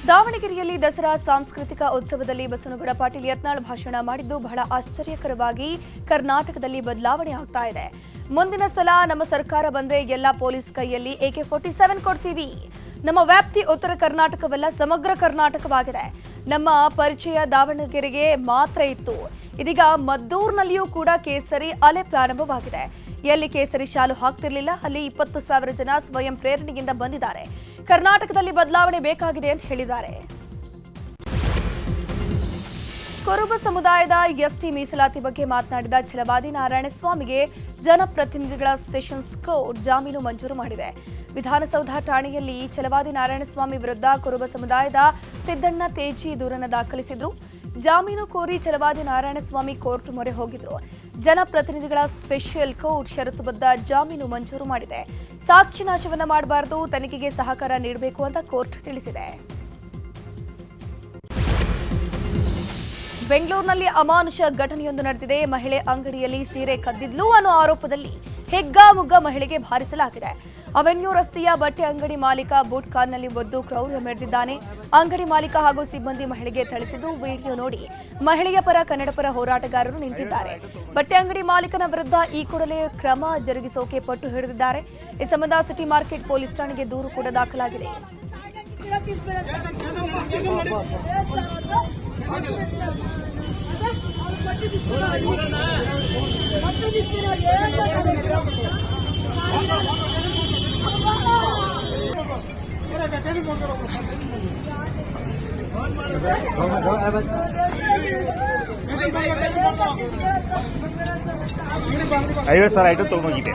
ದಾವಣಗೆರೆಯಲ್ಲಿ ದಸರಾ ಸಾಂಸ್ಕೃತಿಕ ಉತ್ಸವದಲ್ಲಿ ಬಸವನಗೌಡ ಪಾಟೀಲ್ ಯತ್ನಾಳ್ ಭಾಷಣ ಮಾಡಿದ್ದು ಬಹಳ ಆಶ್ಚರ್ಯಕರವಾಗಿ ಕರ್ನಾಟಕದಲ್ಲಿ ಬದಲಾವಣೆ ಆಗ್ತಾ ಇದೆ. ಮುಂದಿನ ಸಲ ನಮ್ಮ ಸರ್ಕಾರ ಬಂದ್ರೆ ಎಲ್ಲ ಪೊಲೀಸ್ ಕೈಯಲ್ಲಿ AK-47 ಕೊಡ್ತೀವಿ. ನಮ್ಮ ವ್ಯಾಪ್ತಿ ಉತ್ತರ ಕರ್ನಾಟಕವಲ್ಲ, ಸಮಗ್ರ ಕರ್ನಾಟಕವಾಗಿದೆ. ನಮ್ಮ ಪರಿಚಯ ದಾವಣಗೆರೆಗೆ ಮಾತ್ರ ಇತ್ತು. ಇದೀಗ ಮದ್ದೂರಿನಲ್ಲಿಯೂ ಕೂಡ ಕೇಸರಿ ಅಲೆ ಪ್ರಾರಂಭವಾಗಿದೆ. ಎಲ್ಲಿ ಕೇಸರಿ ಶಾಲು ಹಾಕ್ತಿರ್ಲಿಲ್ಲ, ಅಲ್ಲಿ 20,000 ಜನ ಸ್ವಯಂ ಪ್ರೇರಣೆಯಿಂದ ಬಂದಿದ್ದಾರೆ. ಕರ್ನಾಟಕದಲ್ಲಿ ಬದಲಾವಣೆ ಬೇಕಾಗಿದೆ ಅಂತ ಹೇಳಿದ್ದಾರೆ. ಕುರುಬ ಸಮುದಾಯದ ಎಸ್ಟಿ ಮೀಸಲಾತಿ ಬಗ್ಗೆ ಮಾತನಾಡಿದ ಛಲವಾದಿ ನಾರಾಯಣಸ್ವಾಮಿಗೆ ಜನಪ್ರತಿನಿಧಿಗಳ ಸೆಷನ್ಸ್ ಕೋರ್ಟ್ ಜಾಮೀನು ಮಂಜೂರು ಮಾಡಿದೆ. ವಿಧಾನಸೌಧ ಠಾಣೆಯಲ್ಲಿ ಛಲವಾದಿ ನಾರಾಯಣಸ್ವಾಮಿ ವಿರುದ್ಧ ಕುರುಬ ಸಮುದಾಯದ ಸಿದ್ದಣ್ಣ ತೇಜಿ ದೂರನ್ನು ದಾಖಲಿಸಿದ್ರು. ಜಾಮೀನು ಕೋರಿ ಛಲವಾದಿ ನಾರಾಯಣಸ್ವಾಮಿ ಕೋರ್ಟ್ ಮೊರೆ ಹೋಗಿದ್ರು. ಜನಪ್ರತಿನಿಧಿಗಳ ಸ್ಪೆಷಲ್ ಕೋರ್ಟ್ ಷರತ್ತುಬದ್ಧ ಜಾಮೀನು ಮಂಜೂರು ಮಾಡಿದೆ. ಸಾಕ್ಷಿ ನಾಶವನ್ನ ಮಾಡಬಾರದು, ತನಿಖೆಗೆ ಸಹಕಾರ ನೀಡಬೇಕು ಅಂತ ಕೋರ್ಟ್ ತಿಳಿಸಿದೆ. ಬೆಂಗಳೂರಿನಲ್ಲಿ ಅಮಾನುಷ ಘಟನೆಯೊಂದು ನಡೆದಿದೆ. ಮಹಿಳೆ ಅಂಗಡಿಯಲ್ಲಿ ಸೀರೆ ಕದ್ದಿದ್ಲು ಅನ್ನೋ ಆರೋಪದಲ್ಲಿ ಹೆಗ್ಗಾಮುಗ್ಗಾ ಮಹಿಳೆಗೆ ಬಾರಿಸಲಾಗಿದೆ. ಅವೆನ್ಯೂ ರಸ್ತೆಯ ಬಟ್ಟೆ ಅಂಗಡಿ ಮಾಲೀಕ ಬೂಟ್ ಕಾರ್ನಲ್ಲಿ ಒದ್ದು ಕ್ರೌರ್ಯ ಮೆರೆದಿದ್ದಾನೆ. ಅಂಗಡಿ ಮಾಲೀಕ ಹಾಗೂ ಸಿಬ್ಬಂದಿ ಮಹಿಳೆಗೆ ಥಳಿಸಿದ್ದು ವಿಡಿಯೋ ನೋಡಿ ಮಹಿಳೆಯ ಪರ ಕನ್ನಡಪರ ಹೋರಾಟಗಾರರು ನಿಂತಿದ್ದಾರೆ. ಬಟ್ಟೆ ಅಂಗಡಿ ಮಾಲೀಕನ ವಿರುದ್ಧ ಈ ಕೂಡಲೇ ಕ್ರಮ ಜರುಗಿಸೋಕೆ ಪಟ್ಟು ಹಿಡಿದಿದ್ದಾರೆ. ಈ ಸಂಬಂಧ ಸಿಟಿ ಮಾರ್ಕೆಟ್ ಪೊಲೀಸ್ ಠಾಣೆಗೆ ದೂರು ಕೂಡ ದಾಖಲಾಗಿದೆ. ಐವತ್ತು ಸಾವಿರ ಐಟಮ್ ತಗೊಂಡೋಗಿದೆ.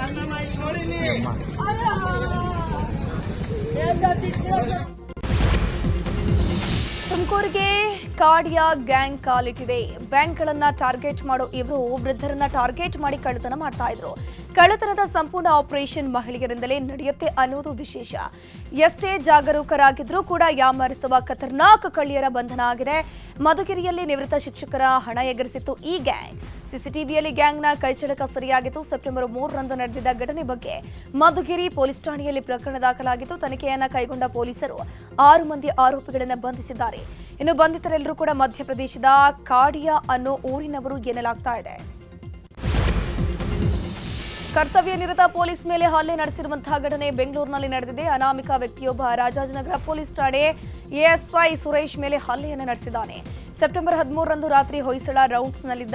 ತುಮಕೂರಿಗೆ ಕಾಡಿಯ ಗ್ಯಾಂಗ್ ಕಾಲಿಟ್ಟಿದೆ. ಬ್ಯಾಂಕ್ಗಳನ್ನ ಟಾರ್ಗೆಟ್ ಮಾಡೋ ಇವರು ವೃದ್ಧರನ್ನ ಟಾರ್ಗೆಟ್ ಮಾಡಿ ಕಳ್ಳತನ ಮಾಡ್ತಾ ಇದ್ರು. ಕಳ್ಳತನದ ಸಂಪೂರ್ಣ ಆಪರೇಷನ್ ಮಹಿಳೆಯರಿಂದಲೇ ನಡೆಯುತ್ತೆ ಅನ್ನೋದು ವಿಶೇಷ. ಎಷ್ಟೇ ಜಾಗರೂಕರಾಗಿದ್ರೂ ಕೂಡ ಯಾಮಾರಿಸುವ ಖತರ್ನಾಕ್ ಕಳ್ಳಿಯರ ಬಂಧನ ಆಗಿದೆ. ಮಧುಗಿರಿಯಲ್ಲಿ ನಿವೃತ್ತ ಶಿಕ್ಷಕರ ಹಣ ಎಗರಿಸಿತ್ತು ಈ ಗ್ಯಾಂಗ್. ಸಿಸಿಟಿವಿಯಲ್ಲಿ ಗ್ಯಾಂಗ್ನ ಕೈಚಳಕ ಸರಿಯಾಗಿತ್ತು. ಸೆಪ್ಟೆಂಬರ್ 3ರಂದು ನಡೆದಿದ್ದ ಘಟನೆ ಬಗ್ಗೆ ಮಧುಗಿರಿ ಪೊಲೀಸ್ ಠಾಣೆಯಲ್ಲಿ ಪ್ರಕರಣ ದಾಖಲಾಗಿತ್ತು. ತನಿಖೆಯನ್ನ ಕೈಗೊಂಡ ಪೊಲೀಸರು 6 ಮಂದಿ ಆರೋಪಿಗಳನ್ನು ಬಂಧಿಸಿದ್ದಾರೆ. ಇನ್ನು ಬಂಧಿತರೆಲ್ಲರೂ ಕೂಡ ಮಧ್ಯಪ್ರದೇಶದ ಕಾಡಿಯಾ ಅನ್ನೋ ಊರಿನವರು ಎನ್ನಲಾಗ್ತಾ ಇದೆ. ಕರ್ತವ್ಯ ನಿರತ ಪೊಲೀಸ್ ಮೇಲೆ ಹಲ್ಲೆ ನಡೆಸಿರುವಂತಹ ಘಟನೆ ಬೆಂಗಳೂರಿನಲ್ಲಿ ನಡೆದಿದೆ. ಅನಾಮಿಕ ವ್ಯಕ್ತಿಯೊಬ್ಬ ರಾಜಾಜಿನಗರ ಪೊಲೀಸ್ ಠಾಣೆ ಎಎಸ್ಐ ಸುರೇಶ್ ಮೇಲೆ ಹಲ್ಲೆಯನ್ನು ನಡೆಸಿದ್ದಾನೆ. ಸೆಪ್ಟೆಂಬರ್ 13ರಂದು ರಾತ್ರಿ ಹೊಯ್ಸಳ ರೌಂಡ್ಸ್ನಲ್ಲಿದ್ದ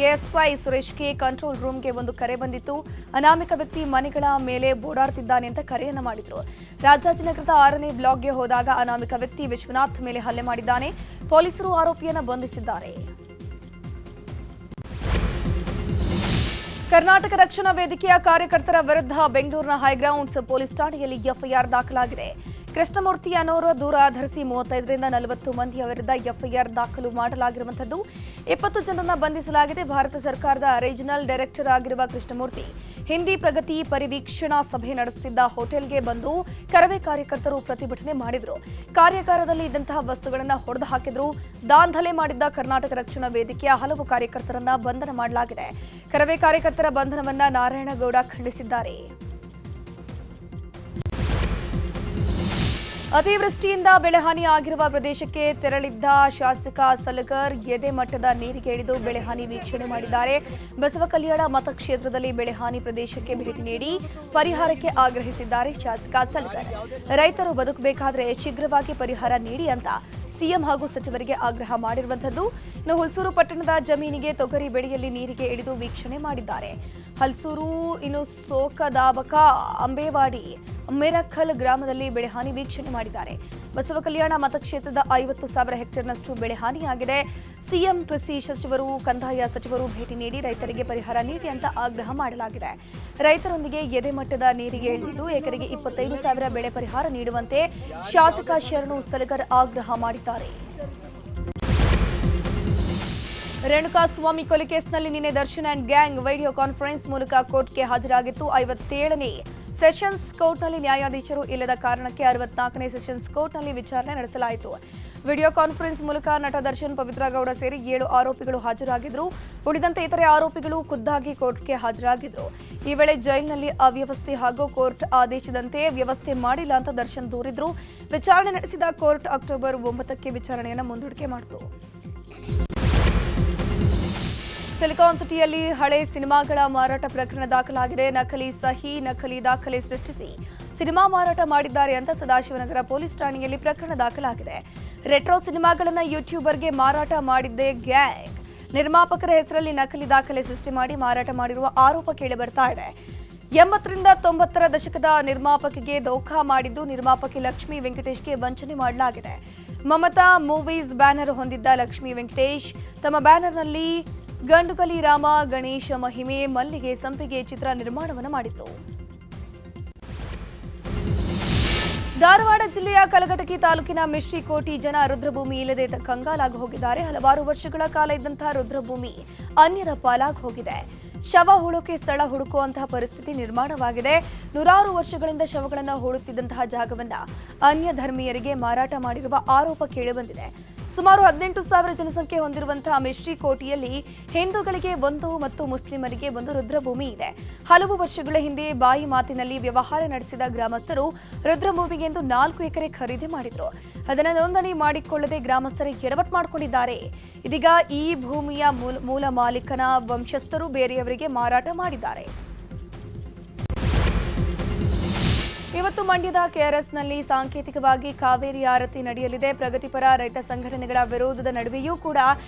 ಎಎಸ್ಐ ಸುರೇಶ್ಗೆ ಕಂಟ್ರೋಲ್ ರೂಮ್ಗೆ ಒಂದು ಕರೆ ಬಂದಿತ್ತು. ಅನಾಮಿಕ ವ್ಯಕ್ತಿ ಮನೆಗಳ ಮೇಲೆ ಓಡಾಡ್ತಿದ್ದಾನೆ ಅಂತ ಕರೆಯನ್ನ ಮಾಡಿದ್ರು. ರಾಜಾಜಿನಗರದ 6ನೇ ಬ್ಲಾಕ್ಗೆ ಹೋದಾಗ ಅನಾಮಿಕ ವ್ಯಕ್ತಿ ವಿಶ್ವನಾಥ್ ಮೇಲೆ ಹಲ್ಲೆ ಮಾಡಿದ್ದಾನೆ. ಪೊಲೀಸರು ಆರೋಪಿಯನ್ನ ಬಂಧಿಸಿದ್ದಾರೆ. ಕರ್ನಾಟಕ ರಕ್ಷಣಾ ವೇದಿಕೆಯ ಕಾರ್ಯಕರ್ತರ ವಿರುದ್ಧ ಬೆಂಗಳೂರಿನ ಹೈಗ್ರೌಂಡ್ಸ್ ಪೊಲೀಸ್ ಠಾಣೆಯಲ್ಲಿ ಎಫ್ಐಆರ್ ದಾಖಲಾಗಿದೆ. ಕೃಷ್ಣಮೂರ್ತಿ ಅನ್ನೋರು ದೂರ ಆಧರಿಸಿ 35ರಿಂದ 40 ಮಂದಿಯ ವಿರುದ್ಧ ಎಫ್ಐಆರ್ ದಾಖಲು ಮಾಡಲಾಗಿರುವಂಥದ್ದು. 20 ಜನರನ್ನ ಬಂಧಿಸಲಾಗಿದೆ. ಭಾರತ ಸರ್ಕಾರದ ರೀಜನಲ್ ಡೈರೆಕ್ಟರ್ ಆಗಿರುವ ಕೃಷ್ಣಮೂರ್ತಿ ಹಿಂದಿ ಪ್ರಗತಿ ಪರಿವೀಕ್ಷಣಾ ಸಭೆ ನಡೆಸುತ್ತಿದ್ದ ಹೋಟೆಲ್ಗೆ ಬಂದು ಕರವೇ ಕಾರ್ಯಕರ್ತರು ಪ್ರತಿಭಟನೆ ಮಾಡಿದ್ರು. ಕಾರ್ಯಾಗಾರದಲ್ಲಿ ಇದ್ದಂತಹ ವಸ್ತುಗಳನ್ನು ಹೊಡೆದು ಹಾಕಿದ್ರು. ದಾಂಧಲೆ ಮಾಡಿದ್ದ ಕರ್ನಾಟಕ ರಕ್ಷಣಾ ವೇದಿಕೆಯ ಹಲವು ಕಾರ್ಯಕರ್ತರನ್ನ ಬಂಧನ ಮಾಡಲಾಗಿದೆ. ಕರವೇ ಕಾರ್ಯಕರ್ತರ ಬಂಧನವನ್ನ ನಾರಾಯಣಗೌಡ ಖಂಡಿಸಿದ್ದಾರೆ. ಅತಿವೃಷ್ಟಿಯಿಂದ ಬೆಳೆಹಾನಿ ಆಗಿರುವ ಪ್ರದೇಶಕ್ಕೆ ತೆರಳಿದ್ದ ಶಾಸಕ ಸಲಗರ್ ಎದೆ ಮಟ್ಟದ ನೀರಿಗೆ ಇಳಿದು ಬೆಳೆಹಾನಿ ವೀಕ್ಷಣೆ ಮಾಡಿದ್ದಾರೆ. ಬಸವಕಲ್ಯಾಣ ಮತಕ್ಷೇತ್ರದಲ್ಲಿ ಬೆಳೆಹಾನಿ ಪ್ರದೇಶಕ್ಕೆ ಭೇಟಿ ನೀಡಿ ಪರಿಹಾರಕ್ಕೆ ಆಗ್ರಹಿಸಿದ್ದಾರೆ ಶಾಸಕ ಸಲಗರ್. ರೈತರು ಬದುಕಬೇಕಾದ್ರೆ ಶೀಘ್ರವಾಗಿ ಪರಿಹಾರ ನೀಡಿ ಅಂತ ಸಿಎಂ ಹಾಗೂ ಸಚಿವರಿಗೆ ಆಗ್ರಹ ಮಾಡಿರುವಂಥದ್ದು. ಇನ್ನು ಹುಲ್ಸೂರು ಪಟ್ಟಣದ ಜಮೀನಿಗೆ ತೊಗರಿ ಬೆಳೆಯಲ್ಲಿ ನೀರಿಗೆ ಇಳಿದು ವೀಕ್ಷಣೆ ಮಾಡಿದ್ದಾರೆ. ಹಲ್ಸೂರು, ಇನ್ನು ಸೋಕದಾಬಕ, ಅಂಬೇವಾಡಿ, ಮಿರಖಲ್ ಗ್ರಾಮದಲ್ಲಿ ಬೆಳೆಹಾನಿ ವೀಕ್ಷಣೆ ಮಾಡಿದ್ದಾರೆ. ಬಸವಕಲ್ಯಾಣ ಮತಕ್ಷೇತ್ರದ 50,000 ಹೆಕ್ಟೇರ್ನಷ್ಟು ಬೆಳೆಹಾನಿಯಾಗಿದೆ. ಸಿಎಂ, ಕೃಷಿ ಸಚಿವರು, ಕಂದಾಯ ಸಚಿವರು ಭೇಟಿ ನೀಡಿ ರೈತರಿಗೆ ಪರಿಹಾರ ನೀಡಿ ಅಂತ ಆಗ್ರಹ ಮಾಡಲಾಗಿದೆ. ರೈತರೊಂದಿಗೆ ಎದೆ ಮಟ್ಟದ ನೀರಿಗೆ ಇಳಿದು ಎಕರೆಗೆ 25,000 ಬೆಳೆ ಪರಿಹಾರ ನೀಡುವಂತೆ ಶಾಸಕ ಶರಣು ಸಲಗರ್ ಆಗ್ರಹ ಮಾಡಿದ್ದಾರೆ. ರೇಣುಕಾಸ್ವಾಮಿ ಕೊಲೆ ಕೇಸ್ನಲ್ಲಿ ನಿನ್ನೆ Darshan and gang video conference ಮೂಲಕ ಕೋರ್ಟ್ಗೆ ಹಾಜರಾಗಿತ್ತು. 57ನೇ ಸೆಷನ್ಸ್ ಕೋರ್ಟ್ನಲ್ಲಿ ನ್ಯಾಯಾಧೀಶರು ಇಲ್ಲದ ಕಾರಣಕ್ಕೆ 64ನೇ ಸೆಷನ್ಸ್ ಕೋರ್ಟ್ನಲ್ಲಿ ವಿಚಾರಣೆ ನಡೆಸಲಾಯಿತು. ವಿಡಿಯೋ ಕಾನ್ಫರೆನ್ಸ್ ಮೂಲಕ ನಟ ದರ್ಶನ್, ಪವಿತ್ರ ಗೌಡ ಸೇರಿ 7 ಆರೋಪಿಗಳು ಹಾಜರಾಗಿದ್ದರು. ಉಳಿದಂತೆ ಇತರೆ ಆರೋಪಿಗಳು ಖುದ್ದಾಗಿ ಕೋರ್ಟ್ಗೆ ಹಾಜರಾಗಿದ್ದರು. ಈ ವೇಳೆ ಜೈಲಿನಲ್ಲಿ ಅವ್ಯವಸ್ಥೆ ಹಾಗೂ ಕೋರ್ಟ್ ಆದೇಶದಂತೆ ವ್ಯವಸ್ಥೆ ಮಾಡಿಲ್ಲ ಅಂತ ದರ್ಶನ್ ದೂರಿದ್ರು. ವಿಚಾರಣೆ ನಡೆಸಿದ ಕೋರ್ಟ್ ಅಕ್ಟೋಬರ್ 9ಕ್ಕೆ ವಿಚಾರಣೆಯನ್ನು ಮುಂದೂಡಿಕೆ ಮಾಡಿತು. ಸಿಲಿಕಾನ್ ಸಿಟಿಯಲ್ಲಿ ಹಳೆ ಸಿನಿಮಾಗಳ ಮಾರಾಟ ಪ್ರಕರಣ ದಾಖಲಾಗಿದೆ. ನಕಲಿ ಸಹಿ, ನಕಲಿ ದಾಖಲೆ ಸೃಷ್ಟಿಸಿ ಸಿನಿಮಾ ಮಾರಾಟ ಮಾಡಿದ್ದಾರೆ ಅಂತ ಸದಾಶಿವನಗರ ಪೊಲೀಸ್ ಠಾಣೆಯಲ್ಲಿ ಪ್ರಕರಣ ದಾಖಲಾಗಿದೆ. ರೆಟ್ರೋ ಸಿನಿಮಾಗಳನ್ನು ಯೂಟ್ಯೂಬರ್ಗೆ ಮಾರಾಟ ಮಾಡಿದ್ದೇ ಗ್ಯಾಂಗ್. ನಿರ್ಮಾಪಕರ ಹೆಸರಲ್ಲಿ ನಕಲಿ ದಾಖಲೆ ಸೃಷ್ಟಿ ಮಾಡಿ ಮಾರಾಟ ಮಾಡಿರುವ ಆರೋಪ ಕೇಳಿಬರ್ತಾ ಇದೆ. 80ರಿಂದ 90ರ ದಶಕದ ನಿರ್ಮಾಪಕಿಗೆ ದೋಖಾ ಮಾಡಿದ್ದು ನಿರ್ಮಾಪಕಿ ಲಕ್ಷ್ಮೀ ವೆಂಕಟೇಶ್ಗೆ ವಂಚನೆ ಮಾಡಲಾಗಿದೆ. ಮಮತಾ ಮೂವೀಸ್ ಬ್ಯಾನರ್ ಹೊಂದಿದ್ದ ಲಕ್ಷ್ಮೀ ವೆಂಕಟೇಶ್ ತಮ್ಮ ಬ್ಯಾನರ್ನಲ್ಲಿ ಗಂಡುಗಲಿ ರಾಮ, ಗಣೇಶ ಮಹಿಮೆ, ಮಲ್ಲಿಗೆ, ಸಂಪಿಗೆ ಚಿತ್ರ ನಿರ್ಮಾಣವನ್ನು ಮಾಡಿದ್ರು. ಧಾರವಾಡ ಜಿಲ್ಲೆಯ ಕಲಘಟಕಿ ತಾಲೂಕಿನ ಮಿಶ್ರಿಕೋಟಿ ಜನ ರುದ್ರಭೂಮಿ ಇಲ್ಲದೆ ಕಂಗಾಲಾಗಿ ಹೋಗಿದ್ದಾರೆ. ಹಲವಾರು ವರ್ಷಗಳ ಕಾಲ ಇದ್ದಂತಹ ರುದ್ರಭೂಮಿ ಅನ್ಯರ ಪಾಲಾಗಿ ಹೋಗಿದೆ. ಶವ ಹೂಳೋಕೆ ಸ್ಥಳ ಹುಡುಕುವಂತಹ ಪರಿಸ್ಥಿತಿ ನಿರ್ಮಾಣವಾಗಿದೆ. ನೂರಾರು ವರ್ಷಗಳಿಂದ ಶವಗಳನ್ನು ಹೂಳುತ್ತಿದ್ದಂತಹ ಜಾಗವನ್ನ ಅನ್ಯ ಧರ್ಮೀಯರಿಗೆ ಮಾರಾಟ ಮಾಡಿರುವ ಆರೋಪ ಕೇಳಿಬಂದಿದೆ. ಸುಮಾರು 18,000 ಜನಸಂಖ್ಯೆ ಹೊಂದಿರುವಂತಹ ಮಿಶ್ರಿಕೋಟಿಯಲ್ಲಿ ಹಿಂದೂಗಳಿಗೆ ಒಂದು ಮತ್ತು ಮುಸ್ಲಿಮರಿಗೆ ಒಂದು ರುದ್ರಭೂಮಿ ಇದೆ. ಹಲವು ವರ್ಷಗಳ ಹಿಂದೆ ಬಾಯಿ ಮಾತಿನಲ್ಲಿ ವ್ಯವಹಾರ ನಡೆಸಿದ ಗ್ರಾಮಸ್ಥರು ರುದ್ರಭೂಮಿಗೆ ಎಂದು 4 ಎಕರೆ ಖರೀದಿ ಮಾಡಿದ್ರು. ಅದನ್ನು ನೋಂದಣಿ ಮಾಡಿಕೊಳ್ಳದೆ ಗ್ರಾಮಸ್ಥರು ಎಡವಟ್ಟು ಮಾಡಿಕೊಂಡಿದ್ದಾರೆ. ಇದೀಗ ಈ ಭೂಮಿಯ ಮೂಲ ಮಾಲೀಕನ ವಂಶಸ್ಥರು ಬೇರೆಯವರಿಗೆ ಮಾರಾಟ ಮಾಡಿದ್ದಾರೆ. ಇವತ್ತು ಮಂಡ್ಯದ ಕೆಆರ್ಎಸ್ನಲ್ಲಿ ಸಾಂಕೇತಿಕವಾಗಿ ಕಾವೇರಿ ಆರತಿ ನಡೆಯಲಿದೆ. ಪ್ರಗತಿಪರ ರೈತ ಸಂಘಟನೆಗಳ ವಿರೋಧದ ನಡುವೆಯೂ ಕೂಡ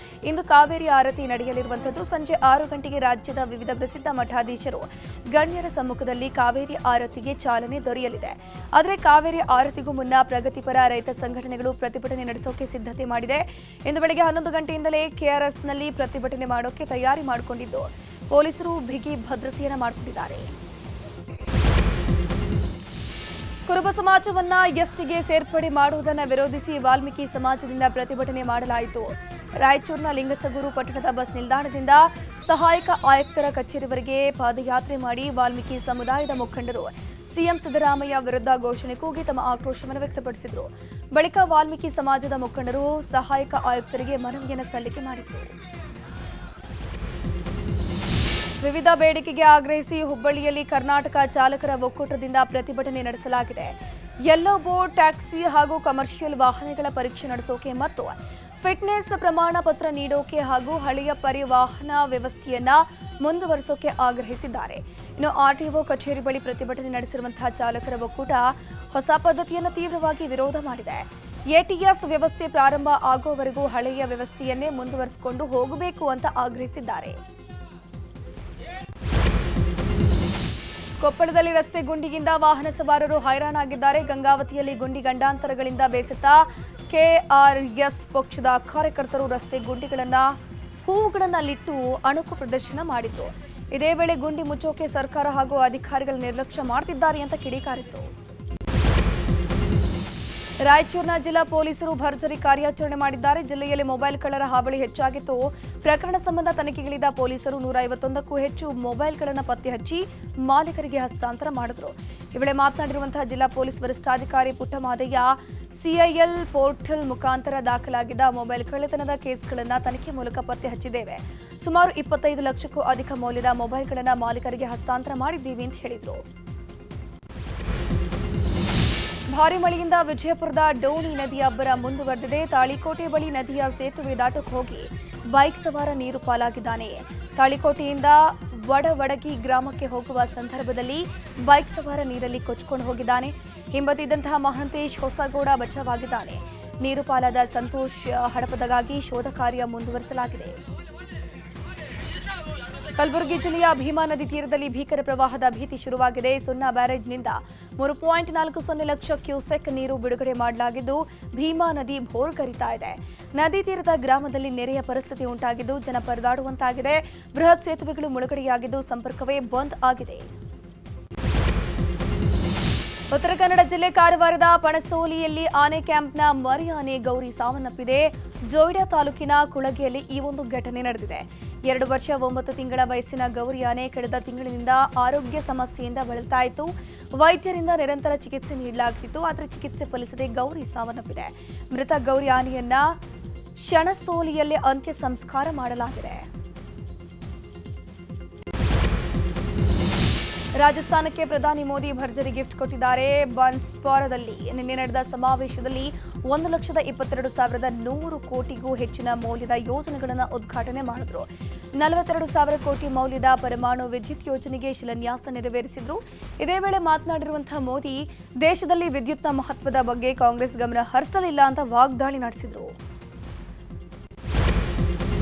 ಇಂದು ಕಾವೇರಿ ಆರತಿ ನಡೆಯಲಿರುವಂಥದ್ದು. ಸಂಜೆ 6 ಗಂಟೆಗೆ ರಾಜ್ಯದ ವಿವಿಧ ಪ್ರಸಿದ್ಧ ಮಠಾಧೀಶರು ಗಣ್ಯರ ಸಮ್ಮುಖದಲ್ಲಿ ಕಾವೇರಿ ಆರತಿಗೆ ಚಾಲನೆ ದೊರೆಯಲಿದೆ. ಆದರೆ ಕಾವೇರಿ ಆರತಿಗೂ ಮುನ್ನ ಪ್ರಗತಿಪರ ರೈತ ಸಂಘಟನೆಗಳು ಪ್ರತಿಭಟನೆ ನಡೆಸೋಕೆ ಸಿದ್ಧತೆ ಮಾಡಿದೆ. ಇಂದು ಬೆಳಗ್ಗೆ 11 ಗಂಟೆಯಿಂದಲೇ ಕೆಆರ್ಎಸ್ನಲ್ಲಿ ಪ್ರತಿಭಟನೆ ಮಾಡೋಕೆ ತಯಾರಿ ಮಾಡಿಕೊಂಡಿದ್ದು ಪೊಲೀಸರು ಬಿಗಿ ಭದ್ರತೆಯನ್ನು ಮಾಡಿಕೊಂಡಿದ್ದಾರೆ. ಕುರುಬ ಸಮಾಜವನ್ನ ಎಸ್ಟಿಗೆ ಸೇರ್ಪಡೆ ಮಾಡುವುದನ್ನು ವಿರೋಧಿಸಿ ವಾಲ್ಮೀಕಿ ಸಮಾಜದಿಂದ ಪ್ರತಿಭಟನೆ ಮಾಡಲಾಯಿತು. ರಾಯಚೂರಿನ ಲಿಂಗಸಗೂರು ಪಟ್ಟಣದ ಬಸ್ ನಿಲ್ದಾಣದಿಂದ ಸಹಾಯಕ ಆಯುಕ್ತರ ಕಚೇರಿವರೆಗೆ ಪಾದಯಾತ್ರೆ ಮಾಡಿ ವಾಲ್ಮೀಕಿ ಸಮುದಾಯದ ಮುಖಂಡರು ಸಿಎಂ ಸಿದ್ದರಾಮಯ್ಯ ವಿರುದ್ಧ ಘೋಷಣೆ ಕೂಗಿ ತಮ್ಮ ಆಕ್ರೋಶವನ್ನು ವ್ಯಕ್ತಪಡಿಸಿದರು. ಬಳಿಕ ವಾಲ್ಮೀಕಿ ಸಮಾಜದ ಮುಖಂಡರು ಸಹಾಯಕ ಆಯುಕ್ತರಿಗೆ ಮನವಿಯನ್ನು ಸಲ್ಲಿಕೆ ಮಾಡಿದರು. ವಿವಿಧ ಬೇಡಿಕೆಗೆ ಆಗ್ರಹಿಸಿ ಹುಬ್ಬಳ್ಳಿಯಲ್ಲಿ ಕರ್ನಾಟಕ ಚಾಲಕರ ಒಕ್ಕೂಟದಿಂದ ಪ್ರತಿಭಟನೆ ನಡೆಸಲಾಗಿದೆ. ಯೆಲ್ಲೋ ಬೋರ್ಡ್, ಟ್ಯಾಕ್ಸಿ ಹಾಗೂ ಕಮರ್ಷಿಯಲ್ ವಾಹನಗಳ ಪರೀಕ್ಷೆ ನಡೆಸೋಕೆ ಮತ್ತು ಫಿಟ್ನೆಸ್ ಪ್ರಮಾಣ ಪತ್ರ ನೀಡೋಕೆ ಹಾಗೂ ಹಳೆಯ ಪರಿವಾಹನ ವ್ಯವಸ್ಥೆಯನ್ನ ಮುಂದುವರಿಸೋಕೆ ಆಗ್ರಹಿಸಿದ್ದಾರೆ. ಇನ್ನು ಆರ್ಟಿಒ ಕಚೇರಿ ಬಳಿ ಪ್ರತಿಭಟನೆ ನಡೆಸಿರುವಂತಹ ಚಾಲಕರ ಒಕ್ಕೂಟ ಹೊಸ ಪದ್ಧತಿಯನ್ನು ತೀವ್ರವಾಗಿ ವಿರೋಧ ಮಾಡಿದೆ. ಎಟಿಎಸ್ ವ್ಯವಸ್ಥೆ ಪ್ರಾರಂಭ ಆಗುವವರೆಗೂ ಹಳೆಯ ವ್ಯವಸ್ಥೆಯನ್ನೇ ಮುಂದುವರಿಸಿಕೊಂಡು ಹೋಗಬೇಕು ಅಂತ ಆಗ್ರಹಿಸಿದ್ದಾರೆ. ಕೊಪ್ಪಳದಲ್ಲಿ ರಸ್ತೆ ಗುಂಡಿಯಿಂದ ವಾಹನ ಸವಾರರು ಹೈರಾಣಾಗಿದ್ದಾರೆ. ಗಂಗಾವತಿಯಲ್ಲಿ ಗುಂಡಿ ಗಂಡಾಂತರಗಳಿಂದ ಬೇಸತ್ತ ಕೆಆರ್ಎಸ್ ಪಕ್ಷದ ಕಾರ್ಯಕರ್ತರು ರಸ್ತೆ ಗುಂಡಿಗಳನ್ನು ಹೂವುಗಳನ್ನಲ್ಲಿಟ್ಟು ಅಣುಕು ಪ್ರದರ್ಶನ ಮಾಡಿದ್ರು. ಇದೇ ವೇಳೆ ಗುಂಡಿ ಮುಚ್ಚೋಕೆ ಸರ್ಕಾರ ಹಾಗೂ ಅಧಿಕಾರಿಗಳ ನಿರ್ಲಕ್ಷ್ಯ ಮಾಡ್ತಿದ್ದಾರೆ ಅಂತ ಕಿಡಿಕಾರಿದ್ರು. ರಾಯಚೂರಿನ ಜಿಲ್ಲಾ ಪೊಲೀಸರು ಭರ್ಜರಿ ಕಾರ್ಯಾಚರಣೆ ಮಾಡಿದ್ದಾರೆ. ಜಿಲ್ಲೆಯಲ್ಲಿ ಮೊಬೈಲ್ ಕಳ್ಳರ ಹಾವಳಿ ಹೆಚ್ಚಾಗಿತ್ತು. ಪ್ರಕರಣ ಸಂಬಂಧ ತನಿಖೆಗಿಳಿದ ಪೊಲೀಸರು 151ಕ್ಕೂ ಹೆಚ್ಚು ಮೊಬೈಲ್ಗಳನ್ನು ಪತ್ತೆ ಹಚ್ಚಿ ಮಾಲೀಕರಿಗೆ ಹಸ್ತಾಂತರ ಮಾಡಿದ್ರು. ಈ ವೇಳೆ ಮಾತನಾಡಿರುವಂತಹ ಜಿಲ್ಲಾ ಪೊಲೀಸ್ ವರಿಷ್ಠಾಧಿಕಾರಿ ಪುಟ್ಟಮಾದಯ್ಯ, ಸಿಐಎಲ್ ಪೋರ್ಟಲ್ ಮುಖಾಂತರ ದಾಖಲಾಗಿದ್ದ ಮೊಬೈಲ್ ಕಳ್ಳತನದ ಕೇಸ್ಗಳನ್ನು ತನಿಖೆ ಮೂಲಕ ಪತ್ತೆ ಹಚ್ಚಿದ್ದೇವೆ. ಸುಮಾರು 25 ಲಕ್ಷಕ್ಕೂ ಅಧಿಕ ಮೌಲ್ಯದ ಮೊಬೈಲ್ಗಳನ್ನು ಮಾಲೀಕರಿಗೆ ಹಸ್ತಾಂತರ ಮಾಡಿದ್ದೀವಿ ಅಂತ ಹೇಳಿದರು. ಭಾರಿ ಮಳೆಯಿಂದ ವಿಜಯಪುರದ ಡೋಣಿ ನದಿಯ ಅಬ್ಬರ ಮುಂದುವರೆದಿದೆ. ತಾಳಿಕೋಟೆ ಬಳಿ ನದಿಯ ಸೇತುವೆ ದಾಟಕ್ಕೆ ಹೋಗಿ ಬೈಕ್ ಸವಾರ ನೀರು ಪಾಲಾಗಿದ್ದಾನೆ. ತಾಳಿಕೋಟೆಯಿಂದ ವಡವಡಗಿ ಗ್ರಾಮಕ್ಕೆ ಹೋಗುವ ಸಂದರ್ಭದಲ್ಲಿ ಬೈಕ್ ಸವಾರ ನೀರಲ್ಲಿ ಕೊಚ್ಚಿಕೊಂಡು ಹೋಗಿದ್ದಾನೆ. ಹಿಂಬದಿದ್ದಂತಹ ಮಹಂತೇಶ್ ಹೊಸಗೌಡ ಬಚಾವಾಗಿದ್ದಾನೆ. ನೀರು ಪಾಲಾದ ಸಂತೋಷ್ ಹಡಪದಗಾಗಿ ಶೋಧ ಕಾರ್ಯ ಮುಂದುವರಿಸಲಾಗಿದೆ. ಕಲಬುರಗಿ ಜಿಲ್ಲೆಯ ಭೀಮಾ ನದಿ ತೀರದಲ್ಲಿ ಭೀಕರ ಪ್ರವಾಹದ ಭೀತಿ ಶುರುವಾಗಿದೆ. ಸುನ್ನಾ ಬ್ಯಾರೇಜ್ನಿಂದ 3.40 ಲಕ್ಷ ಕ್ಯೂಸೆಕ್ ನೀರು ಬಿಡುಗಡೆ ಮಾಡಲಾಗಿದ್ದು ಭೀಮಾ ನದಿ ಭೋರ್ಗರಿತಾ ಇದೆ. ನದಿ ತೀರದ ಗ್ರಾಮದಲ್ಲಿ ನೆರೆಯ ಪರಿಸ್ಥಿತಿ ಉಂಟಾಗಿದ್ದು ಜನ ಪರದಾಡುವಂತಾಗಿದೆ. ಬೃಹತ್ ಸೇತುವೆಗಳು ಮುಳುಗಡೆಯಾಗಿದ್ದು ಸಂಪರ್ಕವೇ ಬಂದ್ ಆಗಿದೆ. ಉತ್ತರ ಕನ್ನಡ ಜಿಲ್ಲೆ ಕಾರವಾರದ ಪಣಸೋಲಿಯಲ್ಲಿ ಆನೆ ಕ್ಯಾಂಪ್ನ ಮರಿ ಆನೆ ಗೌರಿ ಸಾವನ್ನಪ್ಪಿದೆ. ಜೋಯಿಡಾ ತಾಲೂಕಿನ ಕುಳಗೆಯಲ್ಲಿ ಈ ಒಂದು ಘಟನೆ ನಡೆದಿದೆ. 2 ವರ್ಷ 9 ತಿಂಗಳ ವಯಸ್ಸಿನ ಗೌರಿ ಆನೆ ಕಳೆದ ತಿಂಗಳಿನಿಂದ ಆರೋಗ್ಯ ಸಮಸ್ಯೆಯಿಂದ ಬಳಲ್ತಾ ಇತ್ತು. ವೈದ್ಯರಿಂದ ನಿರಂತರ ಚಿಕಿತ್ಸೆ ನೀಡಲಾಗುತ್ತಿತ್ತು. ಆದರೆ ಚಿಕಿತ್ಸೆ ಫಲಿಸದೆ ಗೌರಿ ಸಾವನ್ನಪ್ಪಿದೆ. ಮೃತ ಗೌರಿ ಆನೆಯನ್ನ ಶಣಸೋಲಿಯಲ್ಲೇ ಅಂತ್ಯ ಸಂಸ್ಕಾರ ಮಾಡಲಾಗಿದೆ. ರಾಜಸ್ಥಾನಕ್ಕೆ ಪ್ರಧಾನಿ ಮೋದಿ ಭರ್ಜರಿ ಗಿಫ್ಟ್ ಕೊಟ್ಟಿದ್ದಾರೆ. ಬನ್ಸ್ಪಾರದಲ್ಲಿ ನಿನ್ನೆ ನಡೆದ ಸಮಾವೇಶದಲ್ಲಿ 1,22,100 ಕೋಟಿಗೂ ಹೆಚ್ಚಿನ ಮೌಲ್ಯದ ಯೋಜನೆಗಳನ್ನು ಉದ್ಘಾಟನೆ ಮಾಡಿದ್ರು. 42,000 ಕೋಟಿ ಮೌಲ್ಯದ ಪರಮಾಣು ವಿದ್ಯುತ್ ಯೋಜನೆಗೆ ಶಿಲಾನ್ಯಾಸ ನೆರವೇರಿಸಿದ್ರು. ಇದೇ ವೇಳೆ ಮಾತನಾಡಿರುವಂತಹ ಮೋದಿ, ದೇಶದಲ್ಲಿ ವಿದ್ಯುತ್ನ ಮಹತ್ವದ ಬಗ್ಗೆ ಕಾಂಗ್ರೆಸ್ ಗಮನ ಹರಿಸಲಿಲ್ಲ ಅಂತ ವಾಗ್ದಾಳಿ ನಡೆಸಿದ್ರು.